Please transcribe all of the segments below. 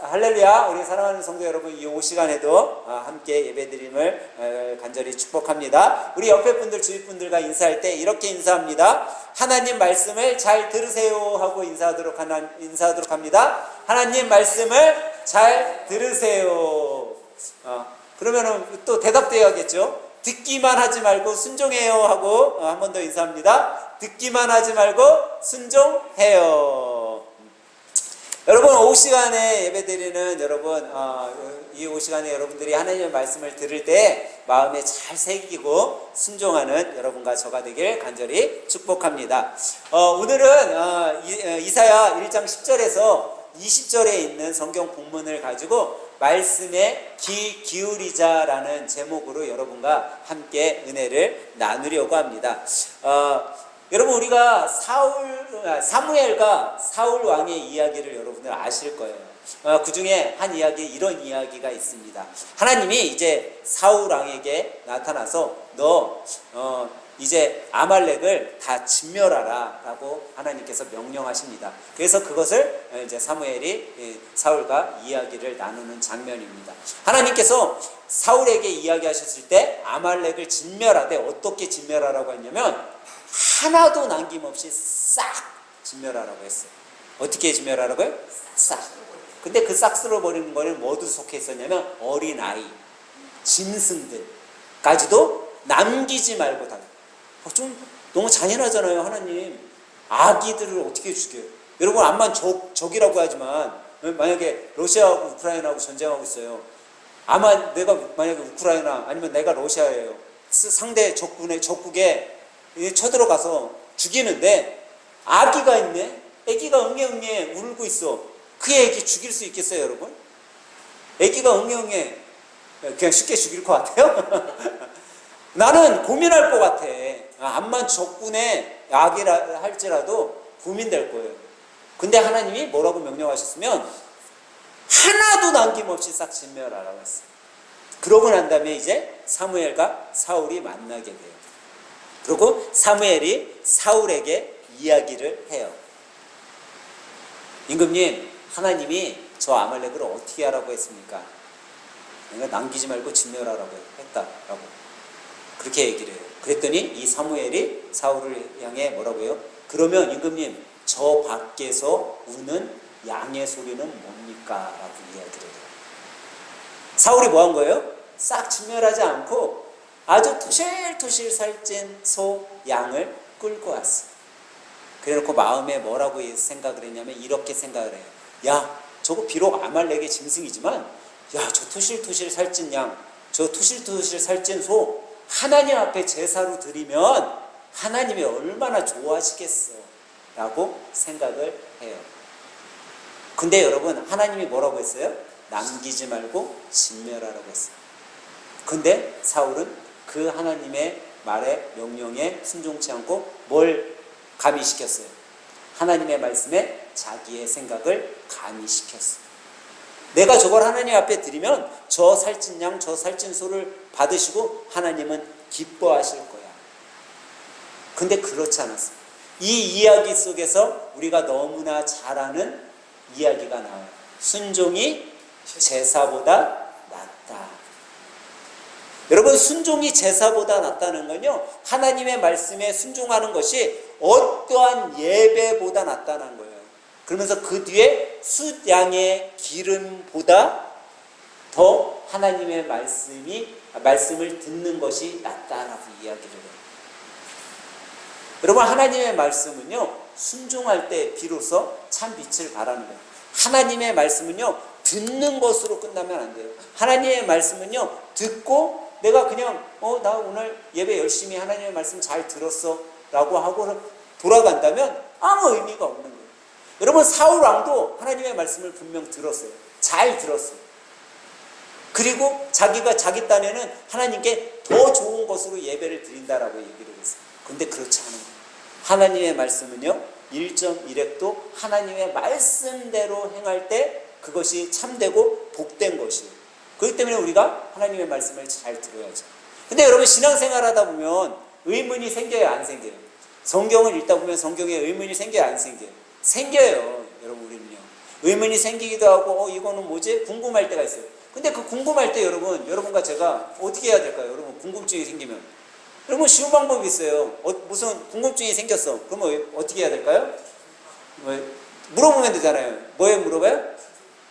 할렐루야. 우리 사랑하는 성도 여러분, 이 오후 시간에도 함께 예배드림을 간절히 축복합니다. 우리 옆에 분들, 주위 분들과 인사할 때 이렇게 인사합니다. 하나님 말씀을 잘 들으세요 하고 인사하도록 합니다. 하나님 말씀을 잘 들으세요. 그러면은 또 대답도 해야겠죠. 듣기만 하지 말고 순종해요 하고 한 번 더 인사합니다. 듣기만 하지 말고 순종해요. 여러분, 오후 시간에 예배드리는 여러분, 이 오후 시간에 여러분들이 하나님의 말씀을 들을 때 마음에 잘 새기고 순종하는 여러분과 저가 되길 간절히 축복합니다. 오늘은 이사야 1장 10절에서 20절에 있는 성경 본문을 가지고 말씀에 귀 기울이자라는 제목으로 여러분과 함께 은혜를 나누려고 합니다. 여러분, 우리가 사무엘과 사울 왕의 이야기를 여러분들 아실 거예요. 그 중에 한 이야기, 이런 이야기가 있습니다. 하나님이 이제 사울 왕에게 나타나서 너 이제 아말렉을 다 진멸하라 라고 하나님께서 명령하십니다. 그래서 그것을 이제 사무엘이 사울과 이야기를 나누는 장면입니다. 하나님께서 사울에게 이야기하셨을 때 아말렉을 진멸하되 어떻게 진멸하라고 했냐면 하나도 남김없이 싹 진멸하라고 했어요. 어떻게 진멸하라고요? 싹. 근데 그 싹 쓸어버리는 거는 뭐도 속해 있었냐면 어린아이, 짐승들까지도 남기지 말고 다. 좀 너무 잔인하잖아요. 하나님 아기들을 어떻게 죽여요? 여러분, 암만 적이라고 하지만 만약에 러시아하고 우크라이나하고 전쟁하고 있어요. 아마 내가 만약에 우크라이나 아니면 내가 러시아예요. 상대 적국에 쳐들어가서 죽이는데 아기가 있네. 아기가 응애응애 울고 있어. 그 애기 죽일 수 있겠어요, 여러분? 아기가 응애응애 그냥 쉽게 죽일 것 같아요? 나는 고민할 것 같아. 암만 적군의 아기라 할지라도 고민될 거예요. 근데 하나님이 뭐라고 명령하셨으면 하나도 남김없이 싹 진멸하라고 했어요. 그러고 난 다음에 이제 사무엘과 사울이 만나게 돼요. 그리고 사무엘이 사울에게 이야기를 해요. 임금님, 하나님이 저 아말렉을 어떻게 하라고 했습니까? 내가 남기지 말고 진멸하라고 했다라고 그렇게 얘기를 해요. 그랬더니 이 사무엘이 사울을 향해 뭐라고 해요? 그러면 임금님, 저 밖에서 우는 양의 소리는 뭡니까? 라고 이야기를 해요. 사울이 뭐 한 거예요? 싹 진멸하지 않고 아주 토실토실 살찐 소, 양을 끌고 왔어. 그래놓고 마음에 뭐라고 생각을 했냐면 이렇게 생각을 해요. 야, 저거 비록 아말렉의 짐승이지만 야, 저 토실토실 살찐 양, 저 토실토실 살찐 소 하나님 앞에 제사로 드리면 하나님이 얼마나 좋아하시겠어 라고 생각을 해요. 근데 여러분, 하나님이 뭐라고 했어요? 남기지 말고 진멸하라고 했어요. 근데 사울은 그 하나님의 말에 명령에 순종치 않고 뭘 가미시켰어요? 하나님의 말씀에 자기의 생각을 가미시켰어요. 내가 저걸 하나님 앞에 드리면 저 살찐 양, 저 살찐 소를 받으시고 하나님은 기뻐하실 거야. 근데 그렇지 않았어요. 이 이야기 속에서 우리가 너무나 잘 아는 이야기가 나와요. 순종이 제사보다 낫다. 여러분, 순종이 제사보다 낫다는 건요, 하나님의 말씀에 순종하는 것이 어떠한 예배보다 낫다는 거예요. 그러면서 그 뒤에 숫양의 기름보다 더 하나님의 말씀을 듣는 것이 낫다라고 이야기를 해요. 여러분, 하나님의 말씀은요, 순종할 때 비로소 참 빛을 발하는 거예요. 하나님의 말씀은요, 듣는 것으로 끝나면 안 돼요. 하나님의 말씀은요, 듣고 내가 그냥 나 오늘 예배 열심히 하나님의 말씀 잘 들었어 라고 하고 돌아간다면 아무 의미가 없는 거예요. 여러분, 사울 왕도 하나님의 말씀을 분명 들었어요. 잘 들었어요. 그리고 자기가 자기 딴에는 하나님께 더 좋은 것으로 예배를 드린다라고 얘기를 했어요. 근데 그렇지 않은 거예요. 하나님의 말씀은요, 1.1획도 하나님의 말씀대로 행할 때 그것이 참되고 복된 것이에요. 그렇기 때문에 우리가 하나님의 말씀을 잘 들어야죠. 근데 여러분, 신앙생활 하다 보면 의문이 생겨요, 안 생겨요? 성경을 읽다 보면 성경에 의문이 생겨요, 안 생겨요? 생겨요, 여러분. 우리는요. 의문이 생기기도 하고 이거는 뭐지? 궁금할 때가 있어요. 근데 그 궁금할 때 여러분과 제가 어떻게 해야 될까요? 여러분 궁금증이 생기면 여러분 쉬운 방법이 있어요. 무슨 궁금증이 생겼어. 그러면 어떻게 해야 될까요? 물어보면 되잖아요. 뭐에 물어봐요?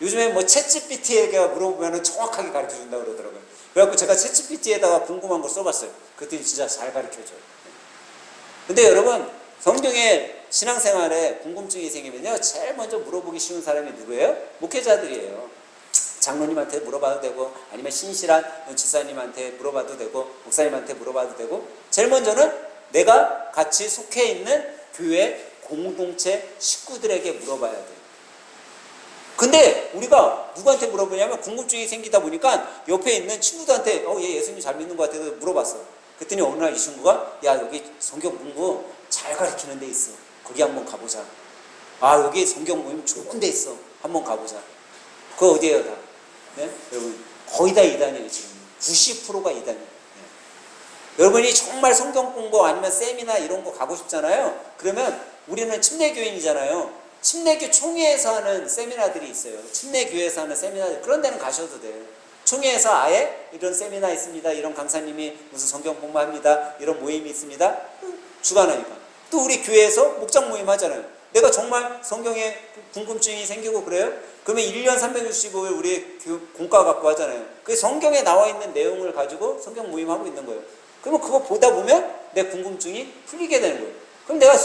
요즘에 뭐 챗GPT에게 물어보면 정확하게 가르쳐 준다고 그러더라고요. 그래갖고 제가 챗GPT에다가 궁금한 거 써봤어요. 그랬더니 진짜 잘 가르쳐줘요. 근데 여러분 성경에 신앙생활에 궁금증이 생기면요 제일 먼저 물어보기 쉬운 사람이 누구예요? 목회자들이에요. 장로님한테 물어봐도 되고 아니면 신실한 집사님한테 물어봐도 되고 목사님한테 물어봐도 되고 제일 먼저는 내가 같이 속해 있는 교회 공동체 식구들에게 물어봐야 돼요. 근데 우리가 누구한테 물어보냐면 궁금증이 생기다 보니까 옆에 있는 친구들한테 얘 예수님 잘 믿는 것 같아서 물어봤어. 그랬더니 어느 날 이 친구가 야 여기 성경 공부 잘 가르치는 데 있어. 거기 한번 가보자. 여기 성경 모임 좋은 데 있어. 한번 가보자. 그거 어디에요 다? 네? 여러분 거의 다 이단이에요 지금. 90%가 이단이에요. 네. 여러분이 정말 성경 공부 아니면 세미나 이런 거 가고 싶잖아요. 그러면 우리는 침례교인이잖아요. 침례교 총회에서 하는 세미나들이 있어요. 침례교회에서 하는 세미나들 그런 데는 가셔도 돼요. 총회에서 아예 이런 세미나 있습니다. 이런 강사님이 무슨 성경 공부합니다. 이런 모임이 있습니다. 주관하니까. 또 우리 교회에서 목장 모임 하잖아요. 내가 정말 성경에 궁금증이 생기고 그래요? 그러면 1년 365일 우리 공과 갖고 하잖아요. 그 성경에 나와 있는 내용을 가지고 성경 모임하고 있는 거예요. 그러면 그거 보다 보면 내 궁금증이 풀리게 되는 거예요. 그럼 내가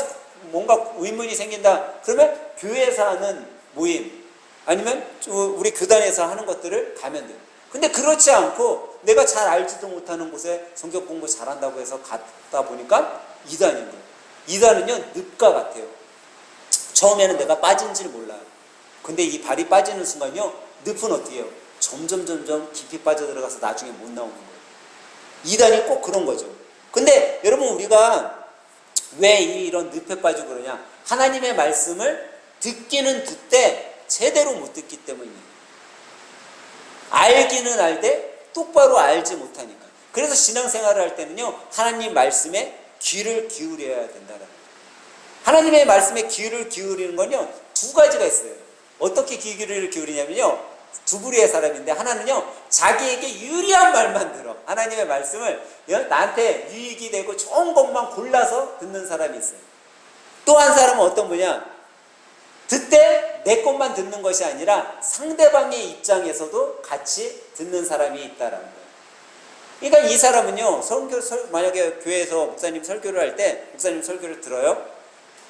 뭔가 의문이 생긴다. 그러면 교회에서 하는 모임 아니면 우리 교단에서 하는 것들을 가면 돼요. 근데 그렇지 않고 내가 잘 알지도 못하는 곳에 성경 공부 잘한다고 해서 갔다 보니까 이단인 거예요. 이단은요 늪과 같아요. 처음에는 내가 빠진지를 몰라요. 근데 이 발이 빠지는 순간요 늪은 어떻게 해요? 점점 깊이 빠져들어가서 나중에 못 나오는 거예요. 이단이 꼭 그런 거죠. 근데 여러분 우리가 왜 이런 늪에 빠지고 그러냐? 하나님의 말씀을 듣기는 듣되 제대로 못 듣기 때문이에요. 알기는 알되 똑바로 알지 못하니까. 그래서 신앙생활을 할 때는요 하나님 말씀에 귀를 기울여야 된다는 거예요. 하나님의 말씀에 귀를 기울이는 건요 두 가지가 있어요. 어떻게 귀를 기울이냐면요 두 부류의 사람인데 하나는요 자기에게 유리한 말만 들어. 하나님의 말씀을 나한테 유익이 되고 좋은 것만 골라서 듣는 사람이 있어요. 또 한 사람은 어떤 분이냐, 듣되 내 것만 듣는 것이 아니라 상대방의 입장에서도 같이 듣는 사람이 있다라는 거예요. 그러니까 이 사람은요 만약에 교회에서 목사님 설교를 할 때 목사님 설교를 들어요.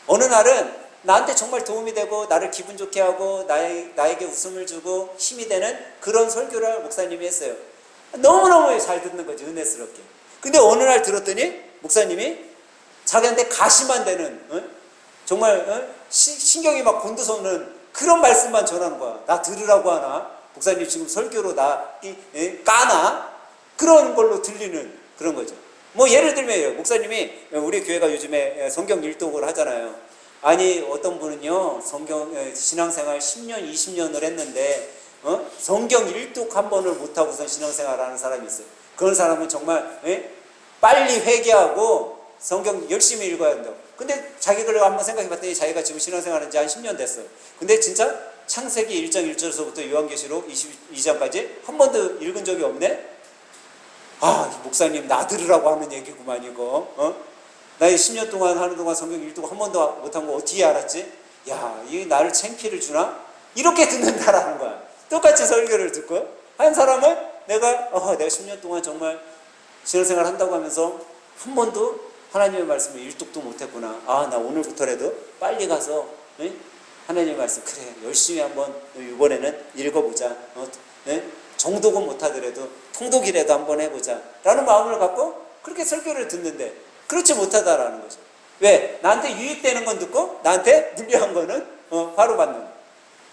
어느 날은 나한테 정말 도움이 되고 나를 기분 좋게 하고 나에게 웃음을 주고 힘이 되는 그런 설교를 목사님이 했어요. 너무너무 잘 듣는 거지, 은혜스럽게. 근데 어느 날 들었더니 목사님이 자기한테 가시만 되는 정말 신경이 막 곤두서는 그런 말씀만 전하는 거야. 나 들으라고 하나? 목사님 지금 설교로 나 까나? 그런 걸로 들리는 그런 거죠. 뭐 예를 들면 목사님이 우리 교회가 요즘에 성경 일독을 하잖아요. 아니 어떤 분은요 신앙생활 10년 20년을 했는데 성경 일독 한 번을 못하고선 신앙생활을 하는 사람이 있어요. 그런 사람은 정말 빨리 회개하고 성경 열심히 읽어야 된다고. 근데 자기가 한번 생각해봤더니 자기가 지금 신앙생활한 지 한 10년 됐어요. 근데 진짜 창세기 1장 1절에서부터 요한계시록 22장까지 한 번도 읽은 적이 없네? 목사님 나 들으라고 하는 얘기구만 이거. 나 10년 동안 하는 동안 성경 읽고 한 번도 못한 거 어떻게 알았지? 야, 이 나를 창피를 주나? 이렇게 듣는다라는 거야. 똑같이 설교를 듣고 한 사람은 내가 10년 동안 정말 신앙생활 한다고 하면서 한 번도 하나님의 말씀을 일독도 못했구나. 나 오늘부터라도 빨리 가서 하나님의 말씀 그래 열심히 한번 이번에는 읽어보자. 정독은 못하더라도 통독이라도 한번 해보자 라는 마음을 갖고 그렇게 설교를 듣는데 그렇지 못하다라는 거죠. 왜? 나한테 유익되는 건 듣고 나한테 불리한 거는 바로 받는 거예요.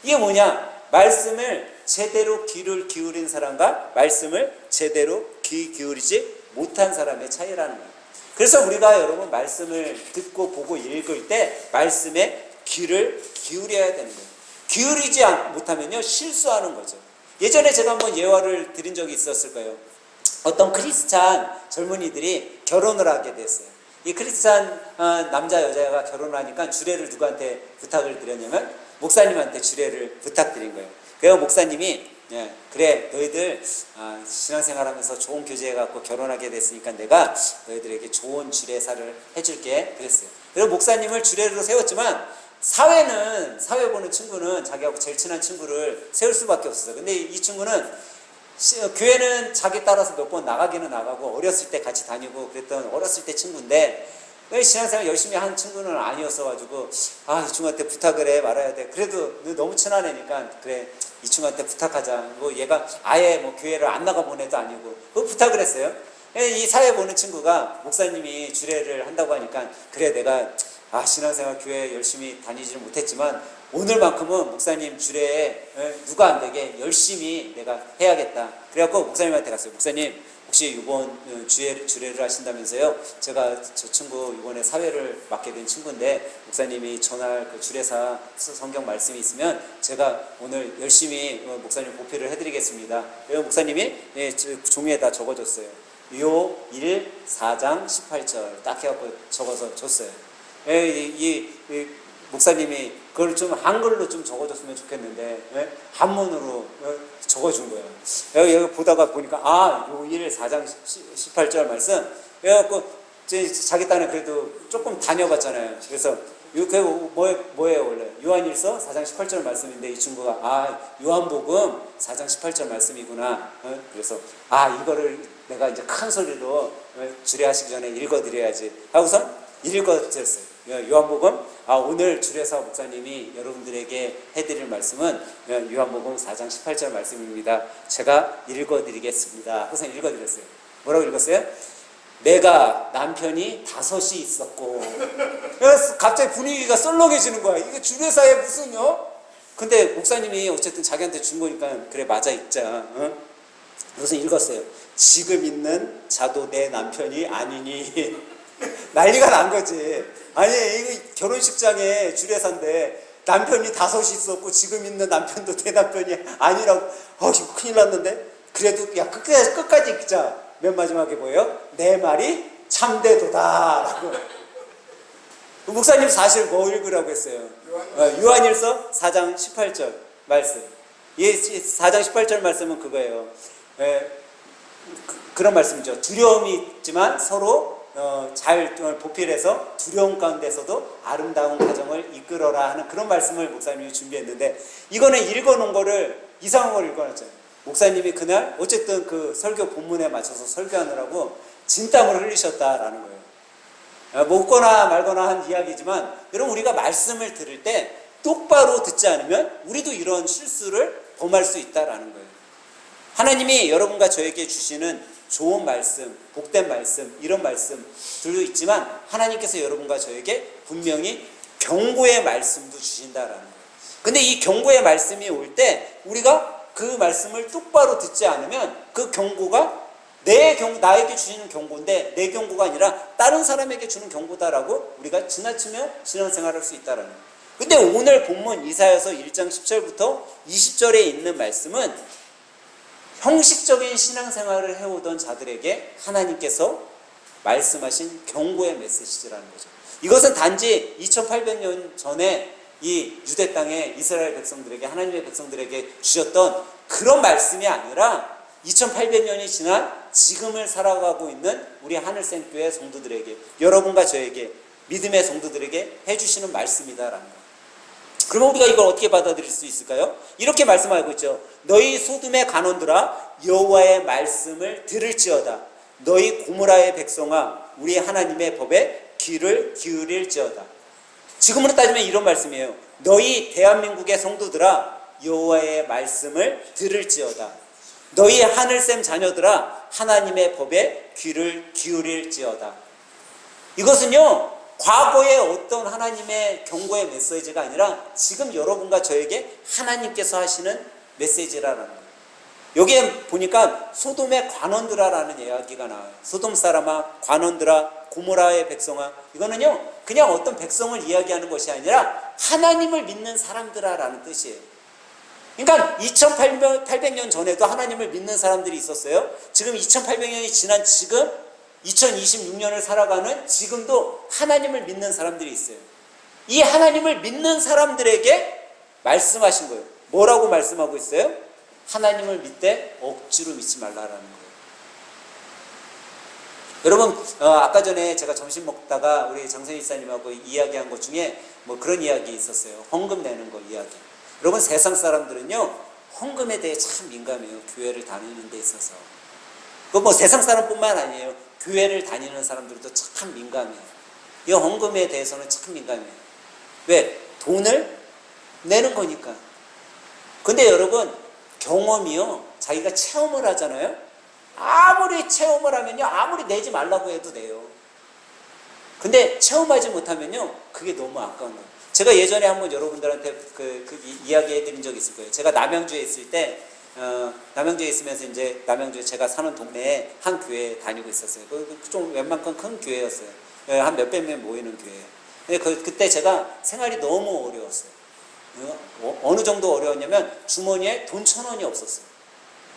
이게 뭐냐? 말씀을 제대로 귀를 기울인 사람과 말씀을 제대로 귀 기울이지 못한 사람의 차이라는 거예요. 그래서 우리가 여러분 말씀을 듣고 보고 읽을 때 말씀에 귀를 기울여야 되는 거예요. 기울이지 못하면요 실수하는 거죠. 예전에 제가 한번 예화를 드린 적이 있었을 거예요. 어떤 크리스찬 젊은이들이 결혼을 하게 됐어요. 이 크리스찬 남자 여자가 결혼을 하니까 주례를 누구한테 부탁을 드렸냐면 목사님한테 주례를 부탁드린 거예요. 그래서 목사님이 그래 너희들 신앙생활하면서 좋은 교제해갖고 결혼하게 됐으니까 내가 너희들에게 좋은 주례사를 해줄게 그랬어요. 그래서 목사님을 주례로 세웠지만 사회 보는 친구는 자기하고 제일 친한 친구를 세울 수밖에 없었어요. 근데 이 친구는 교회는 자기 따라서 몇 번 나가기는 나가고 어렸을 때 같이 다니고 그랬던 어렸을 때 친구인데 신앙생활 열심히 한 친구는 아니었어가지고 이 친구한테 부탁을 해 말아야 돼. 그래도 너무 친한 애니까 그래 이 친구한테 부탁하자. 뭐 얘가 아예 뭐 교회를 안 나가 본 애도 아니고 그 부탁을 했어요. 이 사회 보는 친구가 목사님이 주례를 한다고 하니까 그래 내가 신앙생활 교회 열심히 다니지는 못했지만 오늘만큼은 목사님 주례에 누가 안 되게 열심히 내가 해야겠다. 그래갖고 목사님한테 갔어요. 목사님 혹시 이번 주례를 하신다면서요? 제가 저 친구 이번에 사회를 맡게 된 친구인데 목사님이 전할 그 주례사 성경 말씀이 있으면 제가 오늘 열심히 목사님 보필을 해드리겠습니다. 그래서 목사님이 종이에다 적어줬어요. 요 1, 4장 18절 딱 해갖고 적어서 줬어요. 이 목사님이 그걸 좀 한글로 좀 적어줬으면 좋겠는데 한문으로 적어준 거예요. 여기 보다가 보니까 요 1, 4장 18절 말씀 그래갖고 자기 딴에 그래도 조금 다녀봤잖아요. 그래서 그게 뭐예요 원래? 요한일서 4장 18절 말씀인데 이 친구가 요한복음 4장 18절 말씀이구나. 그래서 이거를 내가 이제 큰 소리로 주례하시기 전에 읽어드려야지 하고서 읽어드렸어요. 요한복음 오늘 주례사 목사님이 여러분들에게 해드릴 말씀은 요한복음 4장 18절 말씀입니다. 제가 읽어드리겠습니다. 그래서 읽어드렸어요. 뭐라고 읽었어요? 내가 남편이 5이 있었고 그래서 갑자기 분위기가 썰렁해지는 거야. 이게 주례사에 무슨요? 근데 목사님이 어쨌든 자기한테 준 거니까 그래 맞아 읽자. 그래서 읽었어요. 지금 있는 자도 내 남편이 아니니 난리가 난 거지. 아니 이거 결혼식장에 주례사인데 남편이 5이 있었고 지금 있는 남편도 내 남편이 아니라고. 이거 큰일 났는데. 그래도 끝까지 읽자. 맨 마지막에 뭐예요? 내 말이 참되도다 라고. 목사님 사실 뭐 읽으라고 했어요? 요한일서 4장 18절 말씀. 4장 18절 말씀은 그거예요. 그런 말씀이죠. 두려움이 있지만 서로 잘 보필해서 두려움 가운데서도 아름다운 가정을 이끌어라 하는 그런 말씀을 목사님이 준비했는데 이거는 읽어놓은 거를 이상한 걸 읽어놨잖아요. 목사님이 그날 어쨌든 그 설교 본문에 맞춰서 설교하느라고 진땀을 흘리셨다라는 거예요. 먹거나 말거나 한 이야기지만 여러분 우리가 말씀을 들을 때 똑바로 듣지 않으면 우리도 이런 실수를 범할 수 있다라는 거예요. 하나님이 여러분과 저에게 주시는 좋은 말씀, 복된 말씀, 이런 말씀들도 있지만 하나님께서 여러분과 저에게 분명히 경고의 말씀도 주신다라는 거예요. 근데 이 경고의 말씀이 올 때 우리가 그 말씀을 똑바로 듣지 않으면 그 경고가 나에게 주시는 경고인데 내 경고가 아니라 다른 사람에게 주는 경고다라고 우리가 지나치며 신앙생활할 수 있다라는 거예요. 근데 오늘 본문 이사야서 1장 10절부터 20절에 있는 말씀은 형식적인 신앙생활을 해오던 자들에게 하나님께서 말씀하신 경고의 메시지라는 거죠. 이것은 단지 2800년 전에 이 유대 땅의 이스라엘 백성들에게 하나님의 백성들에게 주셨던 그런 말씀이 아니라 2800년이 지난 지금을 살아가고 있는 우리 하늘샘교회 성도들에게 여러분과 저에게 믿음의 성도들에게 해주시는 말씀이다라는 거예요. 그러면 우리가 이걸 어떻게 받아들일 수 있을까요? 이렇게 말씀하고 있죠. 너희 소돔의 간원들아 여호와의 말씀을 들을지어다. 너희 고모라의 백성아 우리 하나님의 법에 귀를 기울일지어다. 지금으로 따지면 이런 말씀이에요. 너희 대한민국의 성도들아 여호와의 말씀을 들을지어다. 너희 하늘샘 자녀들아 하나님의 법에 귀를 기울일지어다. 이것은요 과거의 어떤 하나님의 경고의 메시지가 아니라 지금 여러분과 저에게 하나님께서 하시는 메시지라는 거예요. 여기에 보니까 소돔의 관원들아라는 이야기가 나와요. 소돔 사람아, 관원들아, 고모라의 백성아. 이거는요 그냥 어떤 백성을 이야기하는 것이 아니라 하나님을 믿는 사람들아라는 뜻이에요. 그러니까 2800년 전에도 하나님을 믿는 사람들이 있었어요. 지금 2800년이 지난 지금 2026년을 살아가는 지금도 하나님을 믿는 사람들이 있어요. 이 하나님을 믿는 사람들에게 말씀하신 거예요. 뭐라고 말씀하고 있어요? 하나님을 믿되 억지로 믿지 말라라는 거예요. 여러분, 아까 전에 제가 점심 먹다가 우리 장선희 이사님하고 이야기한 것 중에 뭐 그런 이야기 있었어요. 헌금 내는 거 이야기. 여러분, 세상 사람들은요, 헌금에 대해 참 민감해요. 교회를 다니는 데 있어서. 그 뭐 세상 사람뿐만 아니에요. 교회를 다니는 사람들도 참 민감해요. 이 헌금에 대해서는 참 민감해요. 왜? 돈을 내는 거니까. 근데 여러분, 경험이요, 자기가 체험을 하잖아요. 아무리 체험을 하면요, 아무리 내지 말라고 해도 돼요. 근데 체험하지 못하면요, 그게 너무 아까운 거예요. 제가 예전에 한번 여러분들한테 이야기 해드린 적이 있을 거예요. 제가 남양주에 있을 때, 남양주에 있으면서 이제 남양주에 제가 사는 동네에 한 교회에 다니고 있었어요. 좀 웬만큼 큰 교회였어요. 한 몇백 명 모이는 교회예요. 근데 그때 제가 생활이 너무 어려웠어요. 어느 정도 어려웠냐면 주머니에 돈 1,000원이 없었어요.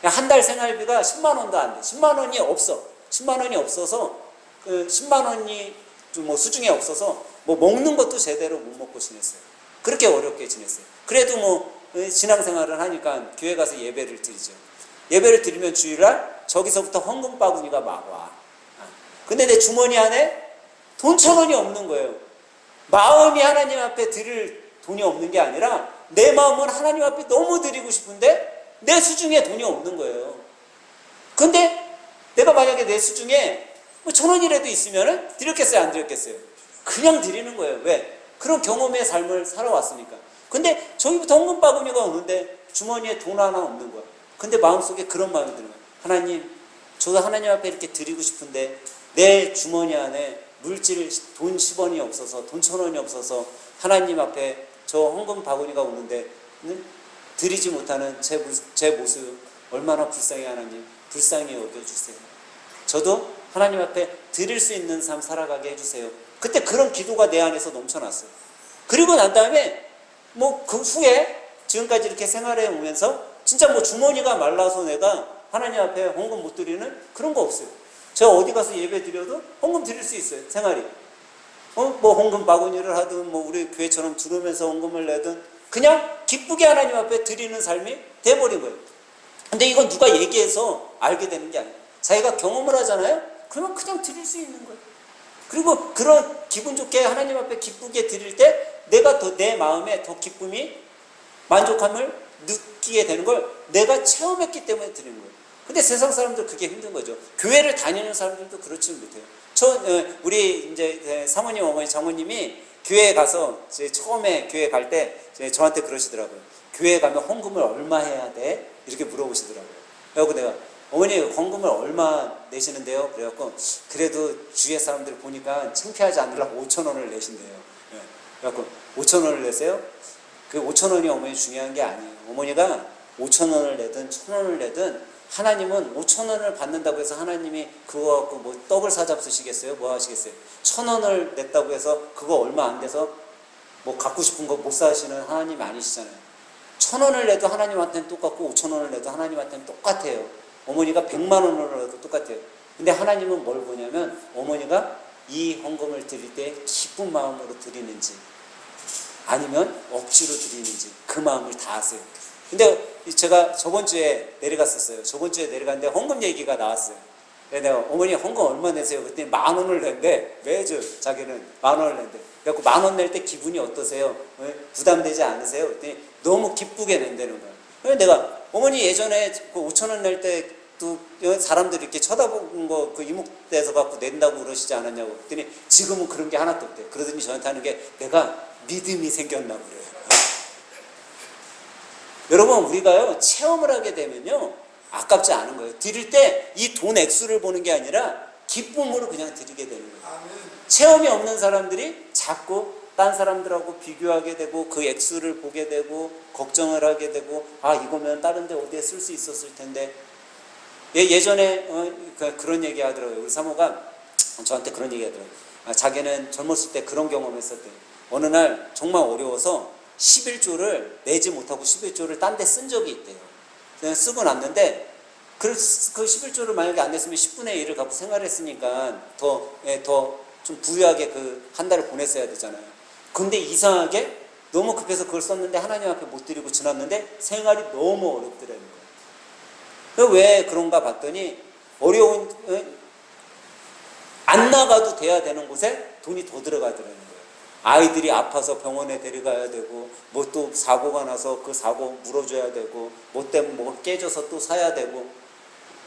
한 달 생활비가 10만 원도 안 돼. 10만 원이 없어. 10만 원이 없어서 그 10만 원이 뭐 수중에 없어서 뭐 먹는 것도 제대로 못 먹고 지냈어요. 그렇게 어렵게 지냈어요. 그래도 뭐 신앙생활을 하니까 교회 가서 예배를 드리죠. 예배를 드리면 주일날 저기서부터 헌금 바구니가 막 와. 근데 내 주머니 안에 돈 1,000원이 없는 거예요. 마음이 하나님 앞에 드릴 돈이 없는 게 아니라 내 마음은 하나님 앞에 너무 드리고 싶은데 내 수중에 돈이 없는 거예요. 근데 내가 만약에 내 수중에 뭐 1,000원이라도 있으면 드렸겠어요? 안 드렸겠어요? 그냥 드리는 거예요. 왜? 그런 경험의 삶을 살아왔으니까. 근데 저기부터 헌금 바구니가 오는데 주머니에 돈 하나 없는 거야. 근데 마음속에 그런 마음이 드는 거야. 하나님, 저도 하나님 앞에 이렇게 드리고 싶은데 내 주머니 안에 물질 돈 10원이 없어서, 돈 1,000원이 없어서 하나님 앞에 저 헌금 바구니가 오는데 드리지 못하는 제 모습 얼마나 불쌍히 하나님, 불쌍히 여겨주세요. 저도 하나님 앞에 드릴 수 있는 삶 살아가게 해주세요. 그때 그런 기도가 내 안에서 넘쳐났어요. 그리고 난 다음에 뭐 그 후에 지금까지 이렇게 생활해 오면서 진짜 뭐 주머니가 말라서 내가 하나님 앞에 헌금 못 드리는 그런 거 없어요. 제가 어디 가서 예배 드려도 헌금 드릴 수 있어요. 생활이. 뭐 헌금 바구니를 하든 뭐 우리 교회처럼 들으면서 헌금을 내든 그냥 기쁘게 하나님 앞에 드리는 삶이 돼버린 거예요. 근데 이건 누가 얘기해서 알게 되는 게 아니에요. 자기가 경험을 하잖아요. 그러면 그냥 드릴 수 있는 거예요. 그리고 그런 기분 좋게 하나님 앞에 기쁘게 드릴 때 내가 더 내 마음에 더 기쁨이 만족함을 느끼게 되는 걸 내가 체험했기 때문에 드리는 거예요. 근데 세상 사람들 그게 힘든 거죠. 교회를 다니는 사람들도 그렇지 못해요. 우리 이제 사모님, 어머니, 장모님이 교회에 가서 처음에 교회 갈 때 저한테 그러시더라고요. 교회에 가면 헌금을 얼마 해야 돼? 이렇게 물어보시더라고요. 그래서 내가 어머니 헌금을 얼마 내시는데요? 그래갖고 그래도 주위의 사람들 보니까 창피하지 않으려고 5,000원을 내신대요. 그래갖고 5,000원을 내세요? 그 5,000원이 어머니 중요한 게 아니에요. 어머니가 5,000원을 내든 1,000원을 내든 하나님은 5,000원을 받는다고 해서 하나님이 그거 갖고 뭐 떡을 사잡수시겠어요? 뭐 하시겠어요? 1,000원을 냈다고 해서 그거 얼마 안 돼서 뭐 갖고 싶은 거 못 사시는 하나님 아니시잖아요. 1,000원을 내도 하나님한테는 똑같고 5,000원을 내도 하나님한테는 똑같아요. 어머니가 100만 원을 내도 똑같아요. 근데 하나님은 뭘 보냐면 어머니가 이 헌금을 드릴 때 기쁜 마음으로 드리는지 아니면 억지로 드리는지 그 마음을 다 아세요. 근데 제가 저번 주에 내려갔었어요. 저번 주에 내려갔는데 헌금 얘기가 나왔어요. 내가 어머니 헌금 얼마 내세요? 그랬더니 10,000원을 낸대. 매주 자기는 10,000원을 낸대. 그래갖고 10,000원 낼 때 기분이 어떠세요? 부담되지 않으세요? 그랬더니 너무 기쁘게 낸다는 거예요. 그래서 내가 어머니 예전에 그 5,000원 낼 때도 사람들이 이렇게 쳐다보는 거 그 이목대서 갖고 낸다고 그러시지 않았냐고 그랬더니 지금은 그런 게 하나도 없대요. 그러더니 저한테 하는 게 내가 믿음이 생겼나 그래요. 여러분 우리가요 체험을 하게 되면요 아깝지 않은 거예요. 드릴 때 이 돈 액수를 보는 게 아니라 기쁨으로 그냥 드리게 되는 거예요. 체험이 없는 사람들이 자꾸 딴 사람들하고 비교하게 되고 그 액수를 보게 되고 걱정을 하게 되고 아 이거면 다른 데 어디에 쓸 수 있었을 텐데 예전에 그런 얘기 하더라고요. 우리 사모가 저한테 그런 얘기 하더라고요. 자기는 젊었을 때 그런 경험했었대요. 어느 날 정말 어려워서 11조를 내지 못하고 11조를 딴 데 쓴 적이 있대요. 그냥 쓰고 났는데 그 11조를 만약에 안 냈으면 10분의 1을 갖고 생활했으니까 더 좀 부유하게 그 한 달을 보냈어야 되잖아요. 근데 이상하게 너무 급해서 그걸 썼는데 하나님 앞에 못 드리고 지났는데 생활이 너무 어렵더라는 거예요. 왜 그런가 봤더니 어려운 안 나가도 돼야 되는 곳에 돈이 더 들어가더라는 거예요. 아이들이 아파서 병원에 데려가야 되고 뭐 또 사고가 나서 그 사고 물어줘야 되고 뭐 때문에 뭐가 깨져서 또 사야 되고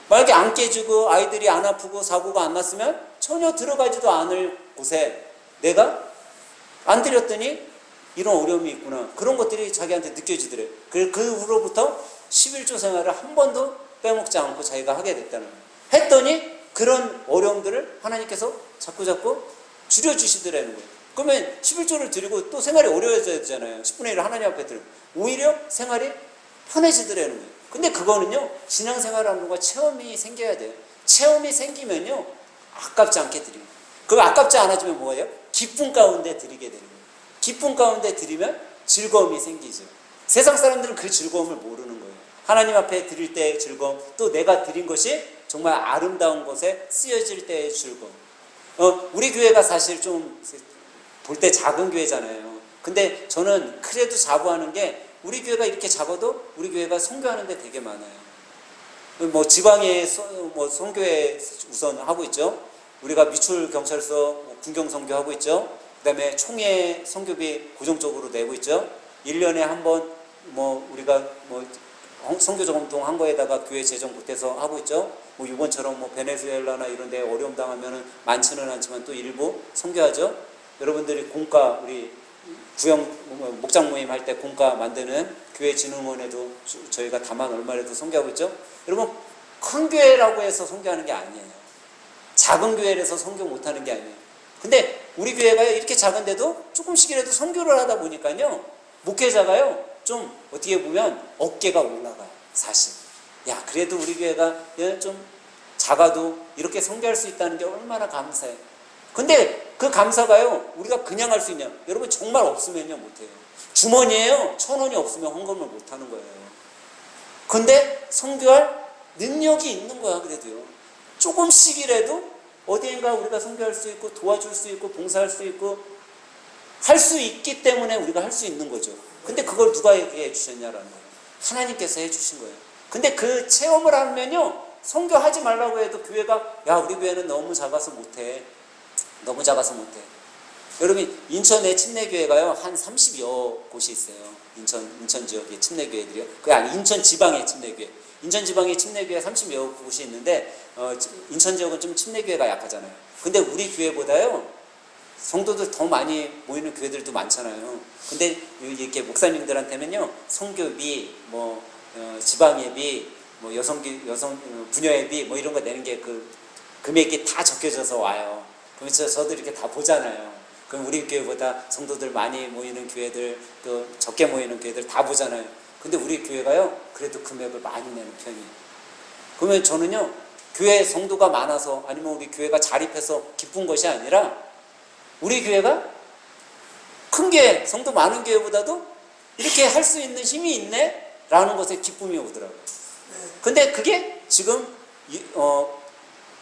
만약에 안 깨지고 아이들이 안 아프고 사고가 안 났으면 전혀 들어가지도 않을 곳에 내가 안 드렸더니 이런 어려움이 있구나. 그런 것들이 자기한테 느껴지더래요. 그 후로부터 11조 생활을 한 번도 빼먹지 않고 자기가 하게 됐다는 거예요. 했더니 그런 어려움들을 하나님께서 자꾸 줄여주시더라는 거예요. 그러면 11조를 드리고 또 생활이 어려워져야 되잖아요. 10분의 1을 하나님 앞에 드리고 오히려 생활이 편해지더라는 거예요. 근데 그거는요, 신앙생활하는 것과 체험이 생겨야 돼요. 체험이 생기면요, 아깝지 않게 드립니다. 그거 아깝지 않아지면 뭐예요? 기쁨 가운데 드리게 되는 거예요. 기쁨 가운데 드리면 즐거움이 생기죠. 세상 사람들은 그 즐거움을 모르는 거예요. 하나님 앞에 드릴 때의 즐거움, 또 내가 드린 것이 정말 아름다운 것에 쓰여질 때의 즐거움. 우리 교회가 사실 좀 볼 때 작은 교회잖아요. 근데 저는 그래도 자부하는 게 우리 교회가 이렇게 작아도 우리 교회가 선교하는 데 되게 많아요. 뭐 지방에 뭐 선교회 우선 하고 있죠. 우리가 미출 경찰서 군경 선교하고 있죠. 그다음에 총회 선교비 고정적으로 내고 있죠. 1년에 한 번 뭐 우리가 뭐 선교 점통 한 거에다가 교회 재정 보태서 하고 있죠. 뭐 이번처럼 뭐 베네수엘라나 이런 데 어려움 당하면은 많지는 않지만 또 일부 선교하죠. 여러분들이 공과 우리 구형 목장 모임 할 때 공과 만드는 교회 진흥원에도 저희가 다만 얼마라도 선교하고 있죠. 여러분 큰 교회라고 해서 선교하는 게 아니에요. 작은 교회라서 선교 못하는 게 아니에요. 근데 우리 교회가 이렇게 작은데도 조금씩이라도 선교를 하다 보니까요, 목회자가요 좀 어떻게 보면 어깨가 올라가요. 사실 야 그래도 우리 교회가 좀 작아도 이렇게 선교할 수 있다는 게 얼마나 감사해요. 근데 그 감사가요, 우리가 그냥 할 수 있냐? 여러분 정말 없으면요 못해요. 주머니에요 1,000원이 없으면 헌금을 못하는 거예요. 근데 선교할 능력이 있는 거야. 그래도요 조금씩이라도 어디인가 우리가 선교할 수 있고 도와줄 수 있고 봉사할 수 있고 할 수 있기 때문에 우리가 할 수 있는 거죠. 근데 그걸 누가 얘기해 주셨냐라는 거예요. 하나님께서 해주신 거예요. 근데 그 체험을 하면요, 선교하지 말라고 해도 교회가 야 우리 교회는 너무 작아서 못해. 너무 작아서 못해. 여러분 인천에 침례교회가요 한 30여 곳이 있어요. 인천 지역에 침례교회들이요. 그게 아니 인천 지방의 침례교회. 인천 지방의 침례교회 30여 곳이 있는데 인천 지역은 좀 침례교회가 약하잖아요. 근데 우리 교회보다요 성도들 더 많이 모이는 교회들도 많잖아요. 근데 이렇게 목사님들한테는요 선교비, 뭐 지방예비, 뭐 여성 부녀예비 뭐 이런 거 내는 게 그 금액이 다 적혀져서 와요. 그러면서 저도 이렇게 다 보잖아요. 그럼 우리 교회보다 성도들 많이 모이는 교회들, 또 적게 모이는 교회들 다 보잖아요. 근데 우리 교회가요 그래도 금액을 많이 내는 편이에요. 그러면 저는요 교회 성도가 많아서 아니면 우리 교회가 자립해서 기쁜 것이 아니라 우리 교회가 큰 교회, 성도 많은 교회보다도 이렇게 할 수 있는 힘이 있네 라는 것에 기쁨이 오더라고요. 근데 그게 지금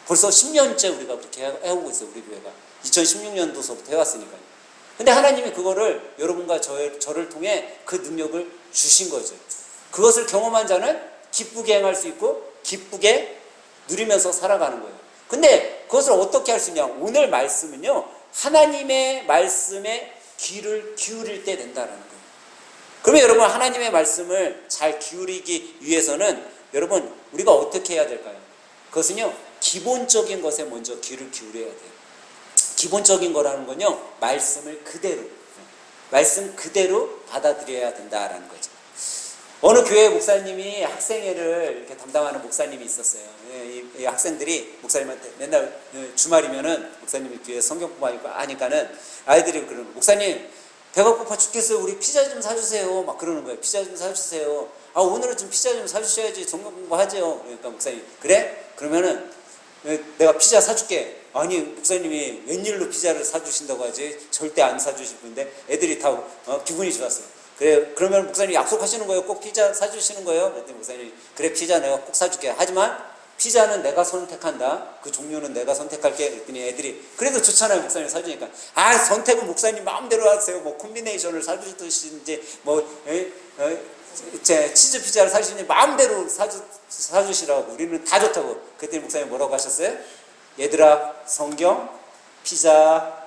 벌써 10년째 우리가 그렇게 해오고 있어요. 우리 교회가 2016년도서부터 해왔으니까요. 근데 하나님이 그거를 여러분과 저를 통해 그 능력을 주신 거죠. 그것을 경험한 자는 기쁘게 행할 수 있고 기쁘게 누리면서 살아가는 거예요. 근데 그것을 어떻게 할 수 있냐? 오늘 말씀은요 하나님의 말씀에 귀를 기울일 때 된다는 거예요. 그러면 여러분 하나님의 말씀을 잘 기울이기 위해서는 여러분 우리가 어떻게 해야 될까요? 그것은요 기본적인 것에 먼저 귀를 기울여야 돼요. 기본적인 거라는 건요 말씀 그대로 받아들여야 된다라는 거죠. 어느 교회 목사님이 학생회를 이렇게 담당하는 목사님이 있었어요. 이 학생들이 목사님한테 맨날 주말이면은 목사님이 교회 성경 공부하니까는 아이들이 그러는 목사님 배가 고파 죽겠어요. 우리 피자 좀 사주세요. 막 그러는 거예요. 피자 좀 사주세요. 아 오늘은 좀 피자 좀 사주셔야지 성경 공부하죠. 그러니까 목사님 그래? 그러면은 내가 피자 사줄게. 아니 목사님이 웬일로 피자를 사주신다고 하지? 절대 안 사주실 분인데 애들이 다 기분이 좋았어요. 그래 그러면 목사님 약속하시는 거예요? 꼭 피자 사주시는 거예요? 그랬더니 목사님이 그래 피자 내가 꼭 사줄게. 하지만 피자는 내가 선택한다. 그 종류는 내가 선택할게. 그랬더니 애들이 그래도 좋잖아요. 목사님 사주니까. 아, 선택은 목사님 마음대로 하세요. 뭐 콤비네이션을 사주시든지 치즈 피자를 사주시니 마음대로 사주시라고. 우리는 다 좋다고. 그랬더니 목사님 뭐라고 하셨어요? 얘들아, 성경, 피자.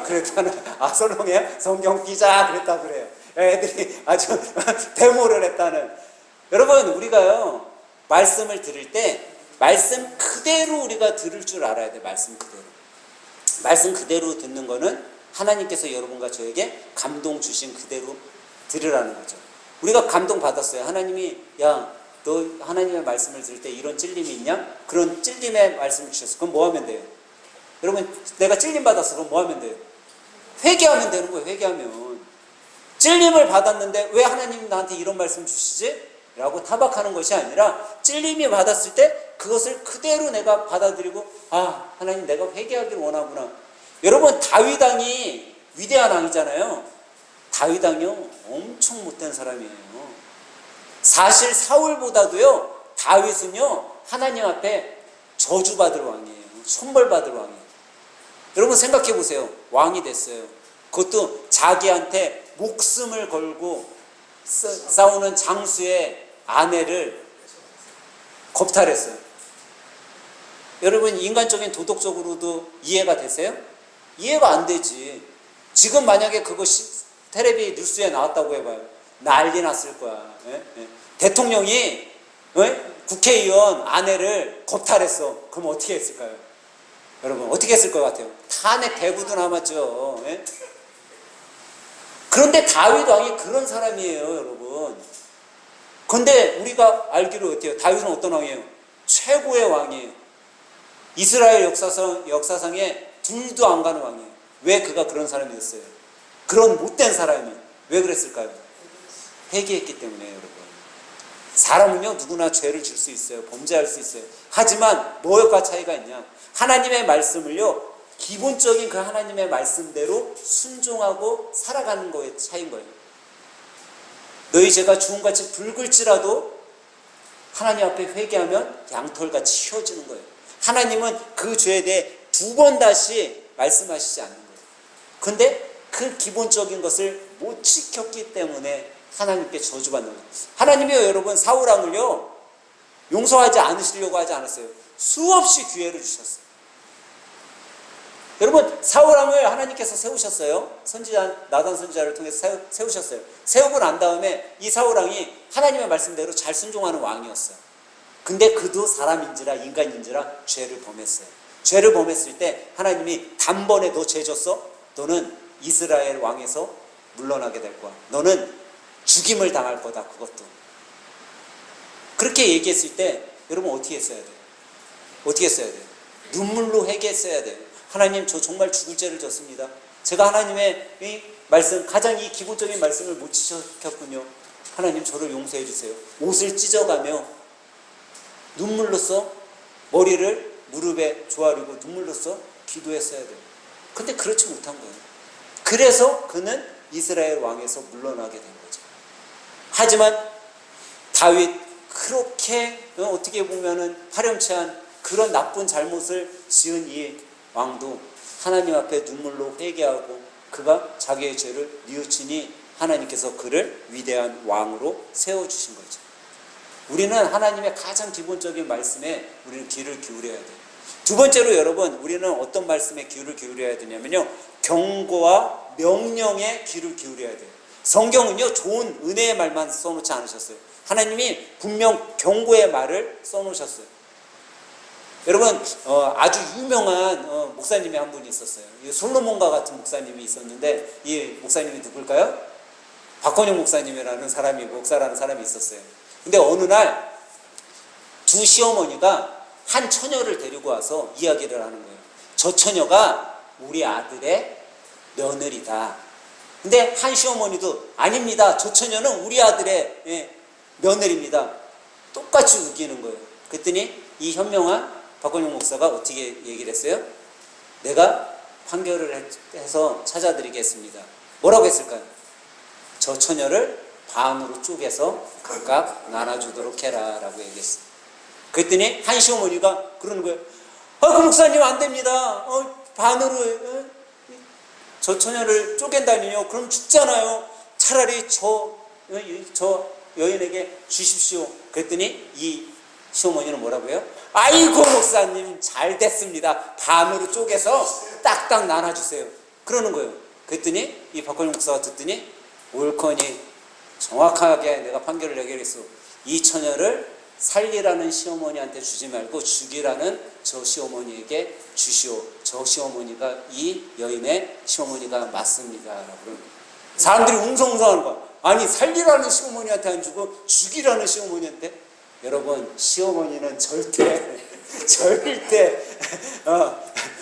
그랬다는, 설렁해요? 성경, 피자. 그랬다고 그래요. 애들이 아주 데모를 했다는. 여러분, 우리가요, 말씀을 들을 때 말씀 그대로 우리가 들을 줄 알아야 돼. 말씀 그대로. 말씀 그대로 듣는 거는 하나님께서 여러분과 저에게 감동 주신 그대로 들으라는 거죠. 우리가 감동 받았어요. 하나님이 야, 너 하나님의 말씀을 들을 때 이런 찔림이 있냐? 그런 찔림의 말씀을 주셨어. 그럼 뭐 하면 돼요? 여러분, 내가 찔림 받았어. 그럼 뭐 하면 돼요? 회개하면 되는 거예요. 회개하면. 찔림을 받았는데 왜 하나님 나한테 이런 말씀 주시지? 라고 타박하는 것이 아니라 찔림이 받았을 때 그것을 그대로 내가 받아들이고 하나님 내가 회개하기를 원하구나. 여러분, 다윗 왕이 위대한 왕이잖아요. 다윗 왕이요 엄청 못된 사람이에요. 사실 사울보다도요 다윗은요 하나님 앞에 저주받을 왕이에요. 손벌받을 왕이에요. 여러분 생각해 보세요. 왕이 됐어요. 그것도 자기한테 목숨을 걸고 싸우는 장수의 아내를 겁탈했어요. 여러분, 인간적인 도덕적으로도 이해가 되세요? 이해가 안 되지. 지금 만약에 그것이 텔레비 뉴스에 나왔다고 해봐요. 난리 났을 거야. 대통령이 국회의원 아내를 겁탈했어. 그럼 어떻게 했을까요? 여러분, 어떻게 했을 것 같아요? 탄핵 대구도 남았죠. 그런데 다윗 왕이 그런 사람이에요, 여러분. 그런데 우리가 알기로 어때요? 다윗은 어떤 왕이에요? 최고의 왕이에요. 이스라엘 역사상에 둘도 안 가는 왕이에요. 왜 그가 그런 사람이 됐어요? 그런 못된 사람이. 왜 그랬을까요? 회개했기 때문에, 여러분. 사람은요, 누구나 죄를 질 수 있어요. 범죄할 수 있어요. 하지만 뭐가 차이가 있냐? 하나님의 말씀을요, 기본적인 그 하나님의 말씀대로 순종하고 살아가는 거에 차이인 거예요. 너희 죄가 주홍같이 붉을지라도 하나님 앞에 회개하면 양털같이 휘어지는 거예요. 하나님은 그 죄에 대해 2번 다시 말씀하시지 않는 거예요. 그런데 그 기본적인 것을 못 지켰기 때문에 하나님께 저주받는 거예요. 하나님이요, 여러분, 사울왕을요 용서하지 않으시려고 하지 않았어요. 수없이 기회를 주셨어요. 여러분, 사울왕을 하나님께서 세우셨어요. 선지자 나단 선지자를 통해서 세우셨어요. 세우고 난 다음에 이 사울왕이 하나님의 말씀대로 잘 순종하는 왕이었어요. 근데 그도 사람인지라 인간인지라 죄를 범했어요. 죄를 범했을 때 하나님이 단번에 너 죄 졌어? 너는 이스라엘 왕에서 물러나게 될 거야. 너는 죽임을 당할 거다. 그것도. 그렇게 얘기했을 때 여러분 어떻게 했어야 돼요? 어떻게 했어야 돼요? 눈물로 회개했어야 돼요. 하나님, 저 정말 죽을 죄를 졌습니다. 제가 하나님의 이 말씀, 가장 이 기본적인 말씀을 못 지켰군요. 하나님, 저를 용서해 주세요. 옷을 찢어가며 눈물로써 머리를 무릎에 조아리고 눈물로써 기도했어야 돼요. 근데 그렇지 못한 거예요. 그래서 그는 이스라엘 왕에서 물러나게 된 거죠. 하지만 다윗, 그렇게 어떻게 보면은 파렴치한 그런 나쁜 잘못을 지은 이 왕도 하나님 앞에 눈물로 회개하고 그가 자기의 죄를 뉘우치니 하나님께서 그를 위대한 왕으로 세워주신 거죠. 우리는 하나님의 가장 기본적인 말씀에 우리는 귀를 기울여야 돼요. 두 번째로 여러분, 우리는 어떤 말씀에 귀를 기울여야 되냐면요, 경고와 명령에 귀를 기울여야 돼요. 성경은요, 좋은 은혜의 말만 써놓지 않으셨어요. 하나님이 분명 경고의 말을 써놓으셨어요. 여러분, 아주 유명한 목사님이 한 분이 있었어요. 솔로몬과 같은 목사님이 있었는데, 이 목사님이 누굴까요? 박건영 목사님이라는 사람이, 목사라는 사람이 있었어요. 근데 어느 날 두 시어머니가 한 처녀를 데리고 와서 이야기를 하는 거예요. 저 처녀가 우리 아들의 며느리다. 근데 한 시어머니도 아닙니다. 저 처녀는 우리 아들의 며느리입니다. 똑같이 우기는 거예요. 그랬더니 이 현명한 박건영 목사가 어떻게 얘기를 했어요? 내가 판결을 해서 찾아드리겠습니다. 뭐라고 했을까요? 저 처녀를 반으로 쪼개서 각각 나눠주도록 해라 라고 얘기했어요. 그랬더니 한 시어머니가 그러는 거예요. 그 목사님 안 됩니다. 반으로 저 처녀를 쪼갠다니요. 그럼 죽잖아요. 차라리 저 여인에게 주십시오. 그랬더니 이 시어머니는 뭐라고 해요? 아이고 목사님 잘 됐습니다. 반으로 쪼개서 딱딱 나눠주세요. 그러는 거예요. 그랬더니 이 박건영 목사가 듣더니 옳거니 정확하게 내가 판결을 내리겠어. 이 처녀를 살리라는 시어머니한테 주지 말고 죽이라는 저 시어머니에게 주시오. 저 시어머니가 이 여인의 시어머니가 맞습니다. 라고 그러는 거예요. 사람들이 웅성웅성하는 거야. 아니 살리라는 시어머니한테 안 주고 죽이라는 시어머니한테. 여러분 시어머니는 절대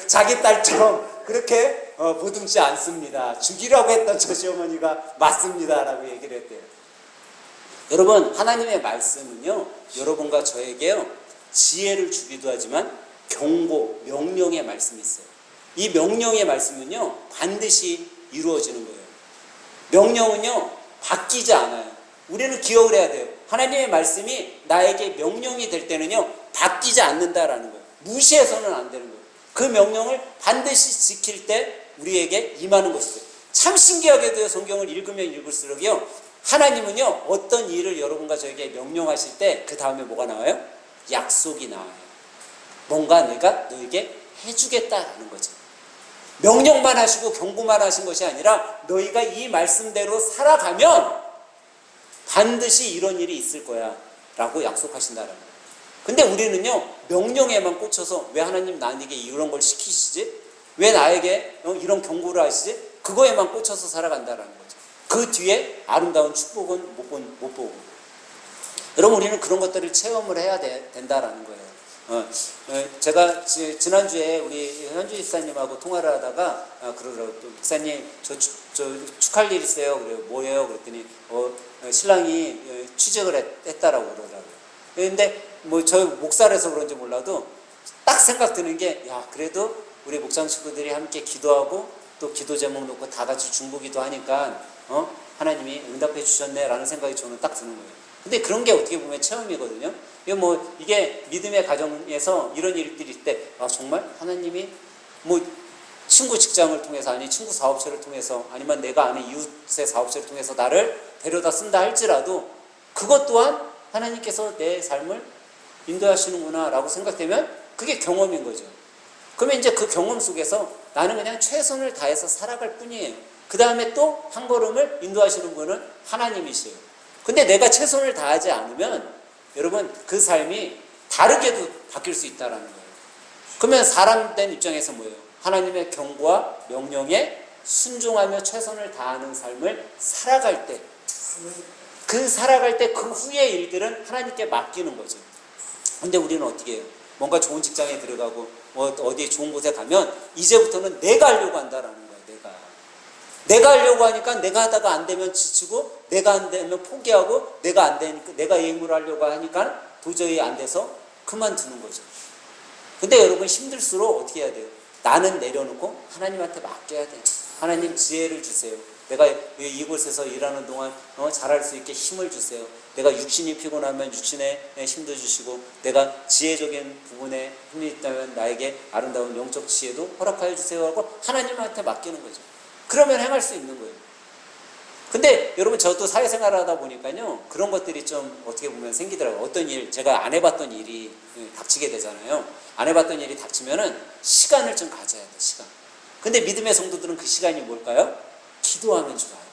자기 딸처럼 그렇게 보듬지 않습니다. 죽이라고 했던 저 시어머니가 맞습니다. 라고 얘기를 했대요. 여러분 하나님의 말씀은요 여러분과 저에게요 지혜를 주기도 하지만 경고, 명령의 말씀이 있어요. 이 명령의 말씀은요 반드시 이루어지는 거예요. 명령은요 바뀌지 않아요. 우리는 기억을 해야 돼요. 하나님의 말씀이 나에게 명령이 될 때는요 바뀌지 않는다라는 거예요. 무시해서는 안 되는 거예요. 그 명령을 반드시 지킬 때 우리에게 임하는 것이죠. 참 신기하게도요 성경을 읽으면 읽을수록요 하나님은요 어떤 일을 여러분과 저에게 명령하실 때 그 다음에 뭐가 나와요? 약속이 나와요. 뭔가 내가 너에게 해주겠다라는 거죠. 명령만 하시고 경고만 하신 것이 아니라 너희가 이 말씀대로 살아가면 반드시 이런 일이 있을 거야 라고 약속하신다라는 거예요. 근데 우리는요 명령에만 꽂혀서 왜 하나님 나에게 이런 걸 시키시지? 왜 나에게 이런 경고를 하시지? 그거에만 꽂혀서 살아간다라는 거죠. 그 뒤에 아름다운 축복은 못 보고. 여러분 우리는 그런 것들을 체험을 해야 된다라는 거예요. 제가 지난주에 우리 현주 집사님하고 통화를 하다가 그러더라고요. 목사님 저 축할 일 있어요. 그래요. 뭐예요? 그랬더니 신랑이 취직을 했다라고 그러더라고요. 그런데 뭐 저 목사라서 그런지 몰라도 딱 생각 드는 게 야 그래도 우리 목장 식구들이 함께 기도하고 또 기도 제목 놓고 다 같이 중보기도 하니까 하나님이 응답해 주셨네 라는 생각이 저는 딱 드는 거예요. 근데 그런 게 어떻게 보면 체험이거든요. 이게 믿음의 가정에서 이런 일들이 있을 때 정말 하나님이 친구 직장을 통해서 아니 친구 사업체를 통해서 아니면 내가 아는 이웃의 사업체를 통해서 나를 데려다 쓴다 할지라도 그것 또한 하나님께서 내 삶을 인도하시는구나 라고 생각되면 그게 경험인 거죠. 그러면 이제 그 경험 속에서 나는 그냥 최선을 다해서 살아갈 뿐이에요. 그 다음에 또 한 걸음을 인도하시는 분은 하나님이세요. 근데 내가 최선을 다하지 않으면 여러분 그 삶이 다르게도 바뀔 수 있다는 거예요. 그러면 사람 된 입장에서 뭐예요? 하나님의 경고와 명령에 순종하며 최선을 다하는 삶을 살아갈 때 그 후의 일들은 하나님께 맡기는 거죠. 근데 우리는 어떻게 해요? 뭔가 좋은 직장에 들어가고 어디에 좋은 곳에 가면 이제부터는 내가 하려고 한다라는 거예요. 내가 하려고 하니까 내가 하다가 안 되면 지치고 내가 안 되면 포기하고 내가 안 되니까 내가 이 힘으로 하려고 하니까 도저히 안 돼서 그만두는 거죠. 근데 여러분 힘들수록 어떻게 해야 돼요? 나는 내려놓고 하나님한테 맡겨야 돼요. 하나님 지혜를 주세요. 내가 이곳에서 일하는 동안 잘할 수 있게 힘을 주세요. 내가 육신이 피곤하면 육신에 힘도 주시고 내가 지혜적인 부분에 힘이 있다면 나에게 아름다운 영적 지혜도 허락하여 주세요 하고 하나님한테 맡기는 거죠. 그러면 행할 수 있는 거예요. 근데 여러분 저도 사회생활을 하다 보니까요 그런 것들이 좀 어떻게 보면 생기더라고요. 어떤 일 제가 안 해봤던 일이 닥치게 되잖아요. 안 해봤던 일이 닥치면은 시간을 좀 가져야 돼. 시간. 근데 믿음의 성도들은 그 시간이 뭘까요? 기도하면 좋아요.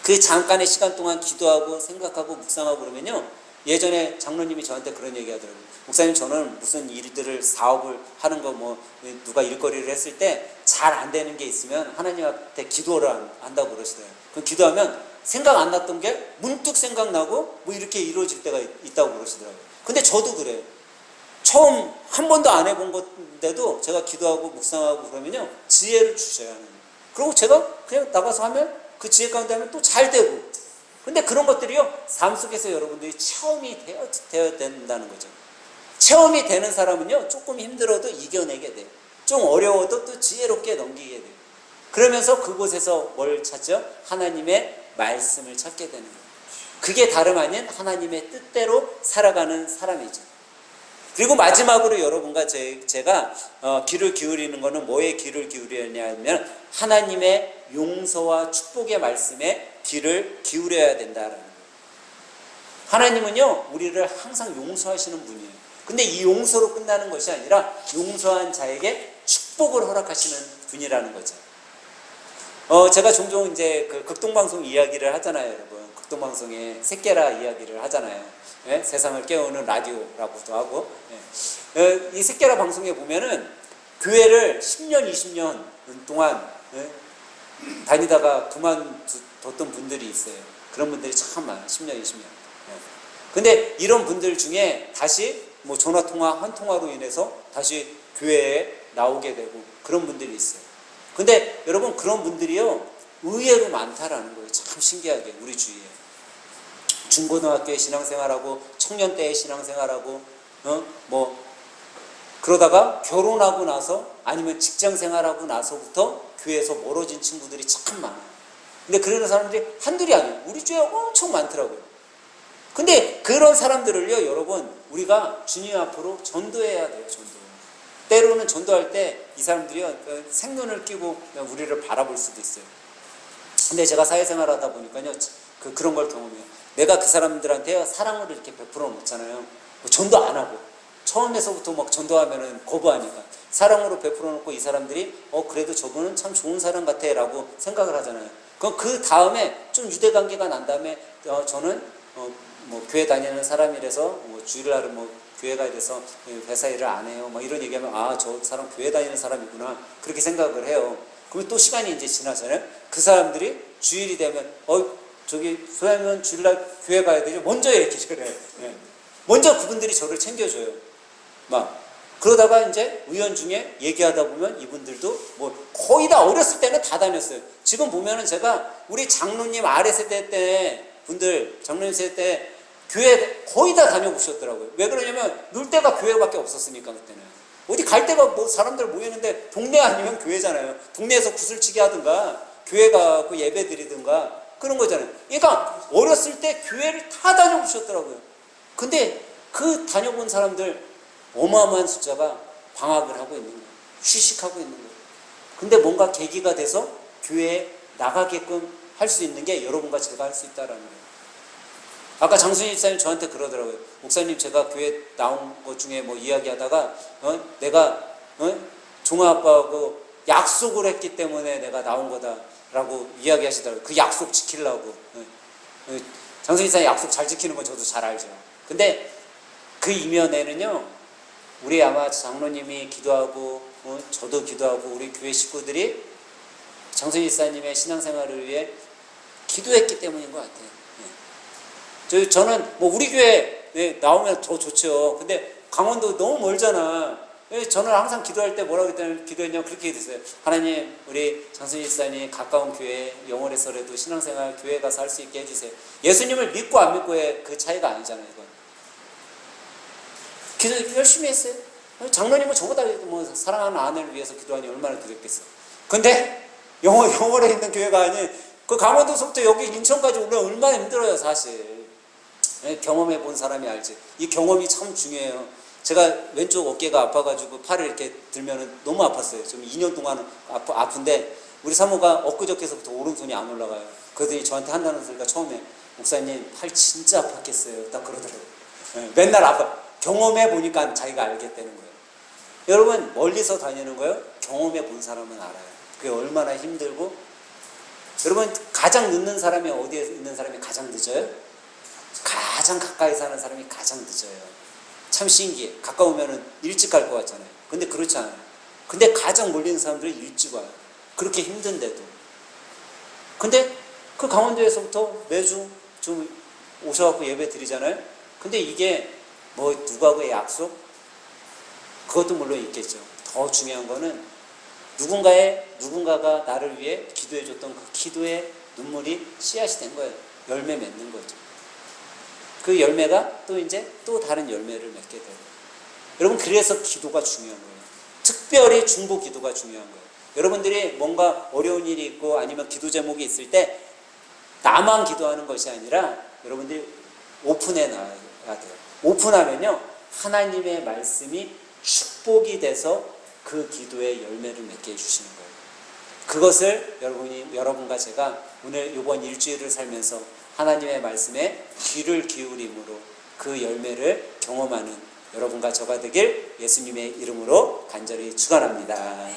그 잠깐의 시간 동안 기도하고 생각하고 묵상하고 그러면요 예전에 장로님이 저한테 그런 얘기 하더라고요. 목사님 저는 무슨 일들을 사업을 하는 거 누가 일거리를 했을 때 잘 안 되는 게 있으면 하나님한테 기도를 한다고 그러시더라고요. 그럼 기도하면 생각 안 났던 게 문득 생각나고 이렇게 이루어질 때가 있다고 그러시더라고요. 근데 저도 그래요. 처음 한 번도 안 해본 건데도 제가 기도하고 묵상하고 그러면요 지혜를 주셔야 하는 거예요. 그리고 제가 그냥 나가서 하면 그 지혜 가운데 하면 또 잘 되고. 근데 그런 것들이요 삶 속에서 여러분들이 체험이 되어야 된다는 거죠. 체험이 되는 사람은요 조금 힘들어도 이겨내게 돼요. 좀 어려워도 또 지혜롭게 넘기게 돼요. 그러면서 그곳에서 뭘 찾죠? 하나님의 말씀을 찾게 되는 거예요. 그게 다름 아닌 하나님의 뜻대로 살아가는 사람이죠. 그리고 마지막으로 여러분과 제가 귀를 기울이는 것은 뭐에 귀를 기울이냐면 하나님의 용서와 축복의 말씀에 귀를 기울여야 된다라는 거예요. 하나님은요 우리를 항상 용서하시는 분이에요. 근데 이 용서로 끝나는 것이 아니라 용서한 자에게 축복을 허락하시는 분이라는 거죠. 제가 종종 이제 그 극동방송 이야기를 하잖아요, 여러분. 극동방송에 새끼라 이야기를 하잖아요. 예? 세상을 깨우는 라디오라고도 하고. 예. 이 새끼라 방송에 보면은 교회를 10년, 20년 동안 다니다가 그만뒀던 분들이 있어요. 그런 분들이 참 많아요. 10년, 20년. 예. 근데 이런 분들 중에 다시 뭐 전화통화 한 통화로 인해서 다시 교회에 나오게 되고 그런 분들이 있어요. 근데 여러분 그런 분들이요 의외로 많다라는 거예요. 참 신기하게 우리 주위에. 중고등학교에 신앙생활하고 청년 때에 신앙생활하고 뭐 그러다가 결혼하고 나서 아니면 직장생활하고 나서부터 교회에서 멀어진 친구들이 참 많아요. 근데 그런 사람들이 한둘이 아니에요. 우리 주위에 엄청 많더라고요. 근데 그런 사람들을요 여러분 우리가 주님 앞으로 전도해야 돼요. 전도. 때로는 전도할 때 이 사람들이요 생눈을 끼고 우리를 바라볼 수도 있어요. 근데 제가 사회생활 하다 보니까요 그런 걸 경험해요. 내가 그 사람들한테 사랑을 이렇게 베풀어 놓잖아요. 전도 안 하고 처음에서부터 막 전도하면은 거부하니까 사랑으로 베풀어 놓고 이 사람들이 그래도 저분은 참 좋은 사람 같아 라고 생각을 하잖아요. 그럼 그 다음에 좀 유대관계가 난 다음에 저는 뭐 교회 다니는 사람이라서 뭐 주일날은 뭐 교회 가야 돼서 회사 일을 안 해요. 막 이런 얘기하면 저 사람 교회 다니는 사람이구나 그렇게 생각을 해요. 그러면 또 시간이 이제 지나잖아요. 그 사람들이 주일이 되면 저기 소양은 주일날 교회 가야 되죠. 먼저 얘기를 해요. 네. 먼저 그분들이 저를 챙겨줘요. 막 그러다가 이제 우연중에 얘기하다 보면 이분들도 뭐 거의 다 어렸을 때는 다 다녔어요. 지금 보면은 제가 우리 장로님 아래 세대 때 분들 장로님 세대 때 교회 거의 다 다녀보셨더라고요. 왜 그러냐면 놀 데가 교회밖에 없었으니까 그때는. 어디 갈 데가 뭐 사람들 모이는데 동네 아니면 교회잖아요. 동네에서 구슬치기 하든가 교회 가고 예배 드리든가 그런 거잖아요. 그러니까 어렸을 때 교회를 다 다녀보셨더라고요. 근데 그 다녀본 사람들 어마어마한 숫자가 방학을 하고 있는 거예요. 휴식하고 있는 거예요. 근데 뭔가 계기가 돼서 교회에 나가게끔 할 수 있는 게 여러분과 제가 할 수 있다라는 거예요. 아까 장순희 집사님 저한테 그러더라고요. 목사님 제가 교회 나온 것 중에 뭐 이야기하다가 내가 종아 아빠하고 약속을 했기 때문에 내가 나온 거다라고 이야기하시더라고요. 그 약속 지키려고. 장순희 집사님 약속 잘 지키는 건 저도 잘 알죠. 근데 그 이면에는요 우리 아마 장로님이 기도하고 저도 기도하고 우리 교회 식구들이 장순희 집사님의 신앙생활을 위해 기도했기 때문인 것 같아요. 저는 뭐 우리 교회 나오면 더 좋죠. 근데 강원도 너무 멀잖아. 저는 항상 기도할 때 뭐라고 기도했냐면 그렇게 기도했어요. 하나님 우리 장순희 집사님 가까운 교회 영월에서라도 신앙생활 교회 가서 할 수 있게 해주세요. 예수님을 믿고 안 믿고의 그 차이가 아니잖아요. 이건. 기도 열심히 했어요. 장로님은 저보다 뭐 사랑하는 아내를 위해서 기도하니 얼마나 드렸겠어. 근데 영월에 있는 교회가 아닌 그 강원도서부터 여기 인천까지 오면 얼마나 힘들어요 사실. 경험해 본 사람이 알지. 이 경험이 참 중요해요. 제가 왼쪽 어깨가 아파가지고 팔을 이렇게 들면은 너무 아팠어요. 좀 2년 동안 아픈데 우리 사모가 엊그저께서부터 오른손이 안 올라가요. 그러더니 저한테 한다는 소리가 처음에 목사님 팔 진짜 아팠겠어요. 딱 그러더라고요. 맨날 아파. 경험해 보니까 자기가 알겠다는 거예요. 여러분 멀리서 다니는 거요. 경험해 본 사람은 알아요. 그게 얼마나 힘들고. 여러분 가장 늦는 사람이 어디에 있는 사람이 가장 늦어요? 가장 가까이 사는 사람이 가장 늦어요. 참 신기해. 가까우면은 일찍 갈 것 같잖아요. 근데 그렇지 않아요. 근데 가장 멀리 있는 사람들이 일찍 와요. 그렇게 힘든데도. 근데 그 강원도에서부터 매주 좀 오셔갖고 예배 드리잖아요. 근데 이게 뭐 누구하고의 약속? 그것도 물론 있겠죠. 더 중요한 거는 누군가가 나를 위해 기도해줬던 그 기도의 눈물이 씨앗이 된 거예요. 열매 맺는 거죠. 그 열매가 또 다른 열매를 맺게 돼요. 여러분 그래서 기도가 중요한 거예요. 특별히 중보 기도가 중요한 거예요. 여러분들이 뭔가 어려운 일이 있고 아니면 기도 제목이 있을 때 나만 기도하는 것이 아니라 여러분들이 오픈해 놔야 돼요. 오픈하면요, 하나님의 말씀이 축복이 돼서 그 기도의 열매를 맺게 해주시는 거예요. 그것을 여러분과 제가 오늘 이번 일주일을 살면서 하나님의 말씀에 귀를 기울임으로 그 열매를 경험하는 여러분과 저가 되길 예수님의 이름으로 간절히 축원합니다.